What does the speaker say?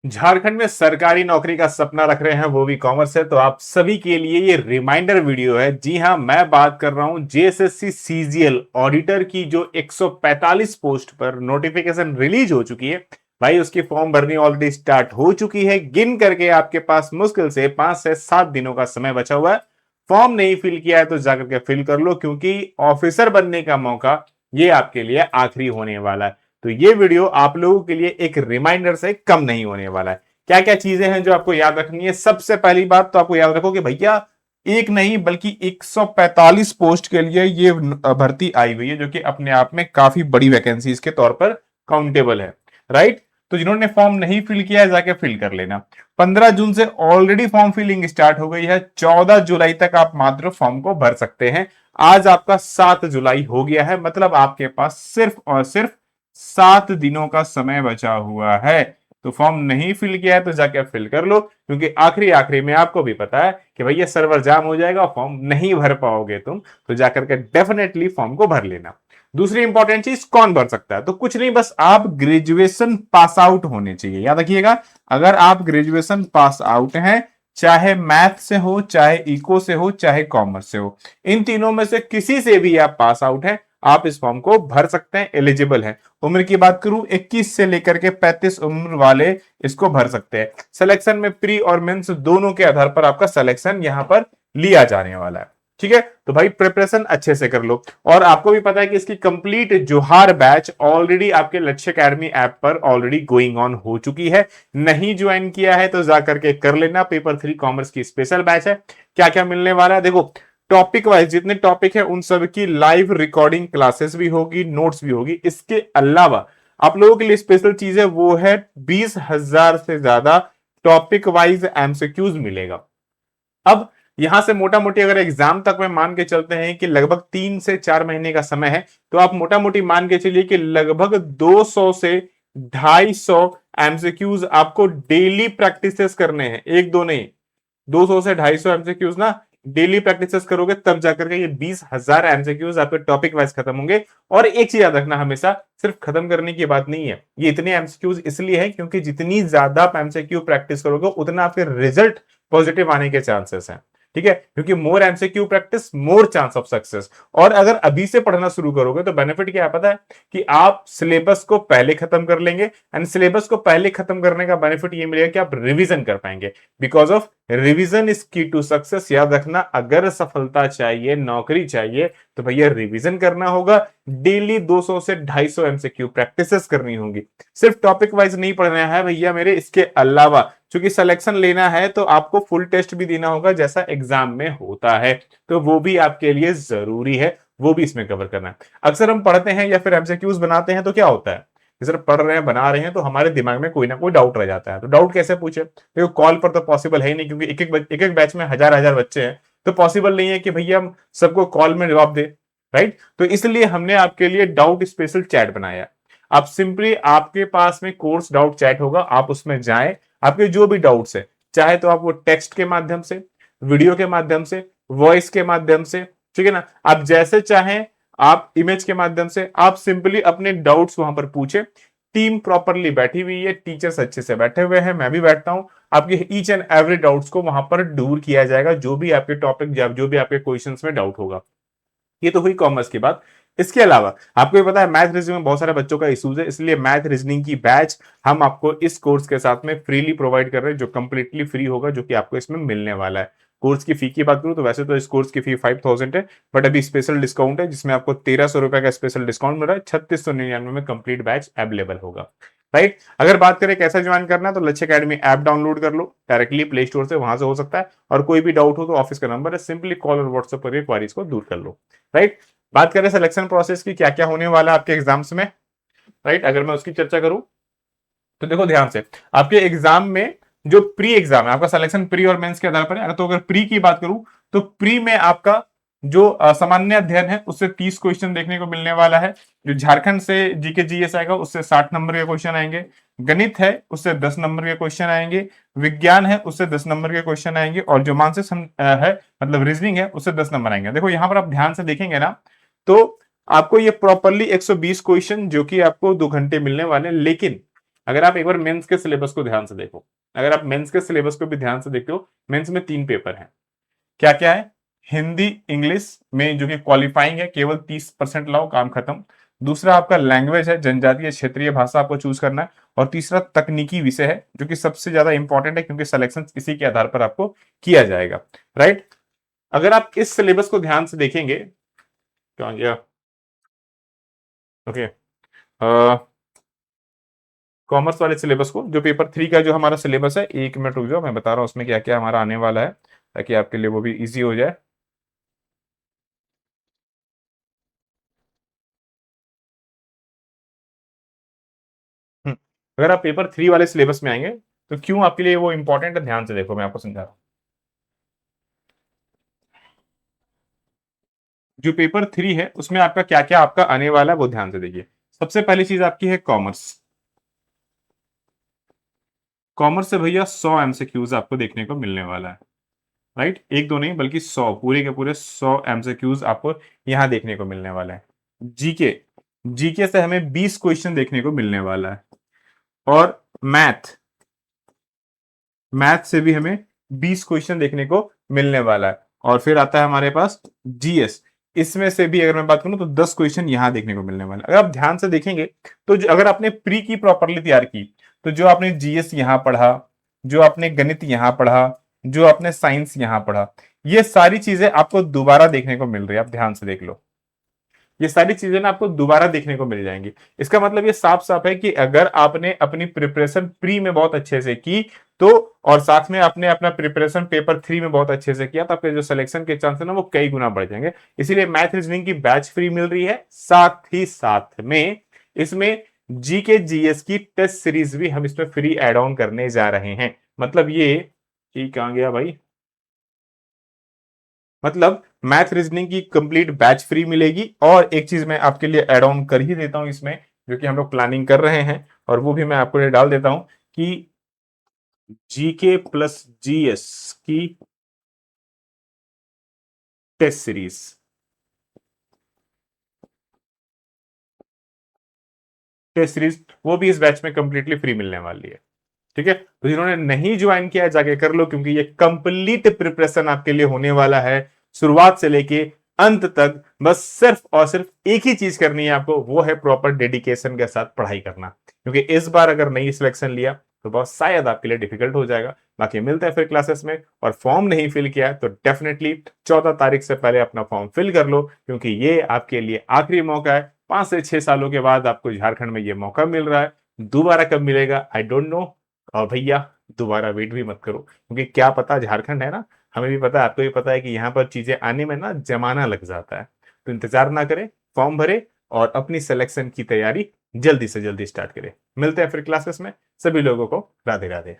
झारखंड में सरकारी नौकरी का सपना रख रहे हैं, वो भी कॉमर्स है, तो आप सभी के लिए ये रिमाइंडर वीडियो है। जी हां, मैं बात कर रहा हूं जेएसएससी सीजीएल ऑडिटर की, जो 145 पोस्ट पर नोटिफिकेशन रिलीज हो चुकी है। भाई उसकी फॉर्म भरनी ऑलरेडी स्टार्ट हो चुकी है। गिन करके आपके पास मुश्किल से 5 से 7 दिनों का समय बचा हुआ है। फॉर्म नहीं फिल किया है तो जाकर के फिल कर लो, क्योंकि ऑफिसर बनने का मौका ये आपके लिए आखिरी होने वाला है। तो ये वीडियो आप लोगों के लिए एक रिमाइंडर से कम नहीं होने वाला है। क्या क्या चीजें हैं जो आपको याद रखनी है? सबसे पहली बात तो आपको याद रखो कि भैया एक नहीं बल्कि 145 पोस्ट के लिए ये भर्ती आई हुई है, जो कि अपने आप में काफी बड़ी वैकेंसीज के तौर पर काउंटेबल है। राइट? तो जिन्होंने फॉर्म नहीं फिल किया है जाके फिल कर लेना। 15 जून से ऑलरेडी फॉर्म फिलिंग स्टार्ट हो गई है। 14 जुलाई तक आप मात्र फॉर्म को भर सकते हैं। आज आपका 7 जुलाई हो गया है, मतलब आपके पास सिर्फ और सिर्फ 7 दिनों का समय बचा हुआ है। तो फॉर्म नहीं फिल किया है तो जाके फिल कर लो, क्योंकि आखिरी आखिरी में आपको भी पता है कि भैया सर्वर जाम हो जाएगा, फॉर्म नहीं भर पाओगे तुम। तो जाकर के डेफिनेटली फॉर्म को भर लेना। दूसरी इंपॉर्टेंट चीज, कौन भर सकता है? तो कुछ नहीं, बस आप ग्रेजुएशन पास आउट होने चाहिए। याद रखिएगा, अगर आप ग्रेजुएशन पास आउट हैं, चाहे मैथ से हो, चाहे इको से हो, चाहे कॉमर्स से हो, इन तीनों में से किसी से भी आप पास आउट हैं, आप इस फॉर्म को भर सकते हैं, एलिजिबल है। उम्र की बात करूं, 21 से लेकर के 35 उम्र वाले इसको भर सकते हैं। सिलेक्शन में प्री और मेंस दोनों के आधार पर आपका सिलेक्शन यहां पर लिया जाने वाला है। ठीक है, तो भाई प्रिपरेशन अच्छे से कर लो। और आपको भी पता है कि इसकी कंप्लीट जोहार बैच ऑलरेडी आपके लक्ष्य एकेडमी ऐप पर ऑलरेडी गोइंग ऑन हो चुकी है। नहीं ज्वाइन किया है तो जाकर के कर लेना। पेपर 3 कॉमर्स की स्पेशल बैच है। क्या क्या मिलने वाला है देखो, टॉपिक वाइज जितने टॉपिक है उन सब की लाइव रिकॉर्डिंग क्लासेस भी होगी, नोट्स भी होगी। इसके अलावा आप लोगों के लिए स्पेशल चीज है, वो है 20,000 से ज्यादा टॉपिक वाइज एमसीक्यूज मिलेगा। अब यहां से मोटा मोटी अगर एग्जाम तक में मान के चलते हैं कि लगभग 3 से 4 महीने का समय है, तो आप मोटा मोटी मान के चलिए कि लगभग 200 से 250 एमसीक्यूज आपको डेली प्रैक्टिसेस करने हैं, एक दो नहीं। 200 से 250 एमसीक्यूज ना डेली प्रैक्टिस करोगे तब जाकर के ये 20,000 एमसीक्यूज आपके टॉपिक वाइज खत्म होंगे। और एक चीज याद रखना, हमेशा सिर्फ खत्म करने की बात नहीं है। ये इतने एमसीक्यूज इसलिए है क्योंकि जितनी ज्यादा आप एमसीक्यू प्रैक्टिस करोगे उतना आपके रिजल्ट पॉजिटिव आने के चांसेस हैं। ठीक है, क्योंकि more MCQ practice more chance of success. और अगर अभी से पढ़ना शुरू करोगे तो बेनिफिट क्या है पता है? कि आप सिलेबस को पहले खत्म कर लेंगे। एंड सिलेबस को पहले खत्म करने का बेनिफिट ये मिलेगा कि आप रिवीजन कर पाएंगे। बिकॉज ऑफ रिवीजन इज की टू सक्सेस। याद रखना, अगर सफलता चाहिए, नौकरी चाहिए, तो भैया रिवीजन करना होगा। डेली 200 से 250 एमसीक्यू प्रैक्टिसेस करनी होगी। सिर्फ टॉपिक वाइज नहीं पढ़ना है भैया मेरे, इसके अलावा चूंकि सिलेक्शन लेना है तो आपको फुल टेस्ट भी देना होगा जैसा एग्जाम में होता है। तो वो भी आपके लिए जरूरी है, वो भी इसमें कवर करना है। अक्सर हम पढ़ते हैं या फिर एमसीक्यूज बनाते हैं तो क्या होता है, जैसे पढ़ रहे हैं बना रहे हैं तो हमारे दिमाग में कोई ना कोई डाउट रह जाता है। तो डाउट कैसे पूछे? देखो कॉल पर तो पॉसिबल है ही नहीं, क्योंकि एक एक बैच में हजार हजार बच्चे हैं। तो पॉसिबल नहीं है कि भैया हम सबको कॉल में जवाब दे। राइट? तो इसलिए हमने आपके लिए डाउट स्पेशल चैट बनाया। आप सिंपली, आपके पास में कोर्स डाउट चैट होगा, आप उसमें जाएं। आपके जो भी डाउट्स है, चाहे तो आप वो टेक्स्ट के माध्यम से, वीडियो के माध्यम से, वॉइस के माध्यम से, ठीक है ना, आप जैसे चाहें, आप इमेज के माध्यम से, आप सिंपली अपने डाउट्स वहां पर पूछे। टीम प्रॉपरली बैठी हुई है, टीचर्स अच्छे से बैठे हुए हैं, मैं भी बैठता हूं। आपके ईच एंड एवरी डाउट्स को वहां पर दूर किया जाएगा, जो भी आपके टॉपिक, जो भी आपके क्वेश्चंस में डाउट होगा। ये तो हुई कॉमर्स की बात। इसके अलावा आपको पता है मैथ रीजनिंग में बहुत सारे बच्चों का इश्यूज है, इसलिए मैथ रीजनिंग की बैच हम आपको इस कोर्स के साथ में फ्रीली प्रोवाइड कर रहे हैं, जो कंप्लीटली फ्री होगा, जो कि आपको इसमें मिलने वाला है। कोर्स की फी की बात करूं तो वैसे तो इस कोर्स की फी 5,000 है, बट अभी स्पेशल डिस्काउंट है जिसमें आपको 1,300 रुपए का स्पेशल डिस्काउंट मिल रहा है। 3699 में कंप्लीट बैच अवेलेबल होगा। राइट? अगर बात करें कैसे ज्वाइन करना है, तो लक्ष्य एकेडमी ऐप डाउनलोड कर लो डायरेक्टली प्ले स्टोर से, वहां से हो सकता है। और कोई भी डाउट हो तो ऑफिस का नंबर है, सिंपली कॉल और व्हाट्सएप करके क्वारीज को दूर कर लो। राइट? बात करें सिलेक्शन प्रोसेस की, क्या क्या होने वाला है आपके एग्जाम्स में। राइट? अगर मैं उसकी चर्चा करूं तो देखो ध्यान से, आपके एग्जाम में जो प्री एग्जाम है, आपका सिलेक्शन प्री और मेंस के आधार पर है। तो अगर प्री की बात करूं तो प्री में आपका जो सामान्य अध्ययन है उससे 30 क्वेश्चन देखने को मिलने वाला है। जो झारखंड से जीके जीएस आएगा उससे 60 नंबर के क्वेश्चन आएंगे। गणित है उससे 10 नंबर के क्वेश्चन आएंगे। विज्ञान है उससे 10 नंबर के क्वेश्चन आएंगे। और जो मानसिक है, मतलब रीजनिंग है, उससे 10 नंबर आएंगे। देखो यहां पर आप ध्यान से देखेंगे ना, तो आपको ये प्रॉपरली 120 क्वेश्चन जो कि आपको 2 घंटे मिलने वाले हैं। लेकिन अगर आप एक बार मेंस के सिलेबस को ध्यान से देखो, अगर आप मेंस के सिलेबस को भी ध्यान से देखते हो, मेंस में 3 पेपर हैं। क्या क्या है? हिंदी इंग्लिश में जो कि क्वालिफाइंग है, केवल 30% लाओ, काम खत्म। दूसरा आपका लैंग्वेज है, जनजातीय क्षेत्रीय भाषा आपको चूज करना है। और तीसरा तकनीकी विषय है, जो कि सबसे ज्यादा इंपॉर्टेंट है क्योंकि सिलेक्शन इसी के आधार पर आपको किया जाएगा, राइट। अगर आप इस सिलेबस को ध्यान से देखेंगे, क्या गया, ओके, कॉमर्स वाले सिलेबस को, जो पेपर 3 का जो हमारा सिलेबस है, 1 मिनट रुक जाओ, मैं बता रहा हूँ उसमें क्या क्या हमारा आने वाला है, ताकि आपके लिए वो भी इजी हो जाए। अगर आप पेपर 3 वाले सिलेबस में आएंगे तो क्यों आपके लिए वो इंपॉर्टेंट है, ध्यान से देखो, मैं आपको समझा रहा हूँ। जो पेपर 3 है उसमें आपका क्या क्या आपका आने वाला है वो ध्यान से देखिए। सबसे पहली चीज आपकी है कॉमर्स। कॉमर्स से भैया 100 एमसीक्यूज आपको देखने को मिलने वाला है, राइट। एक दो नहीं बल्कि 100, पूरे के पूरे 100 एमसीक्यूज आपको यहां देखने को मिलने वाला है। जीके, जीके से हमें 20 क्वेश्चन देखने को मिलने वाला है। और मैथ, मैथ से भी हमें 20 क्वेश्चन देखने को मिलने वाला है। और फिर आता है हमारे पास जीएस, इसमें से भी अगर मैं बात करूं तो 10 क्वेश्चन यहां देखने को मिलने वाला है। अगर आप ध्यान से देखेंगे तो अगर आपने प्री की प्रॉपरली तैयार की, तो जो आपने जीएस यहां पढ़ा, जो आपने गणित यहां पढ़ा, जो आपने साइंस यहां पढ़ा, ये सारी चीजें आपको दोबारा देखने को मिल रही है। आप ध्यान से देख लो, ये सारी चीजें ना आपको दोबारा देखने को मिल जाएंगी। इसका मतलब ये साफ साफ है कि अगर आपने अपनी प्रिपरेशन प्री में बहुत अच्छे से की, तो और साथ में आपने अपना प्रिपरेशन पेपर 3 में बहुत अच्छे से किया, तो आपके जो सिलेक्शन के चांस है ना वो कई गुना बढ़ जाएंगे। इसीलिए मैथ रीजनिंग की बैच फ्री मिल रही है, साथ ही साथ में इसमें जीके जीएस की टेस्ट सीरीज भी हम इसमें फ्री एड ऑन करने जा रहे हैं। मतलब ये, ठीक कहां गया भाई, मतलब मैथ रीजनिंग की कंप्लीट बैच फ्री मिलेगी। और एक चीज मैं आपके लिए ऐड ऑन कर ही देता हूं इसमें, जो कि हम लोग प्लानिंग कर रहे हैं, और वो भी मैं आपको लिए डाल देता हूं कि जीके प्लस जीएस की टेस्ट सीरीज, टेस्ट सीरीज वो भी इस बैच में कंप्लीटली फ्री मिलने वाली है। ठीक है, तो जिन्होंने नहीं ज्वाइन किया है जाके कर लो, क्योंकि ये कंप्लीट प्रिपरेशन आपके लिए होने वाला है, शुरुआत से लेके अंत तक। बस सिर्फ और सिर्फ एक ही चीज करनी है आपको, वो है प्रॉपर डेडिकेशन के साथ पढ़ाई करना। क्योंकि इस बार अगर नहीं सिलेक्शन लिया तो बहुत शायद आपके लिए डिफिकल्ट हो जाएगा। बाकी मिलते हैं फिर क्लासेस में। और फॉर्म नहीं फिल किया तो डेफिनेटली 14 तारीख से पहले अपना फॉर्म फिल कर लो, क्योंकि ये आपके लिए आखिरी मौका है। 5 से 6 सालों के बाद आपको झारखंड में ये मौका मिल रहा है। दोबारा कब मिलेगा आई डोंट नो। और भैया दोबारा वेट भी मत करो, क्योंकि क्या पता, झारखंड है ना, हमें भी पता है, आपको भी पता है कि यहाँ पर चीजें आने में ना जमाना लग जाता है। तो इंतजार ना करें, फॉर्म भरे और अपनी सिलेक्शन की तैयारी जल्दी से जल्दी स्टार्ट करें। मिलते हैं फिर क्लासेस में। सभी लोगों को राधे राधे।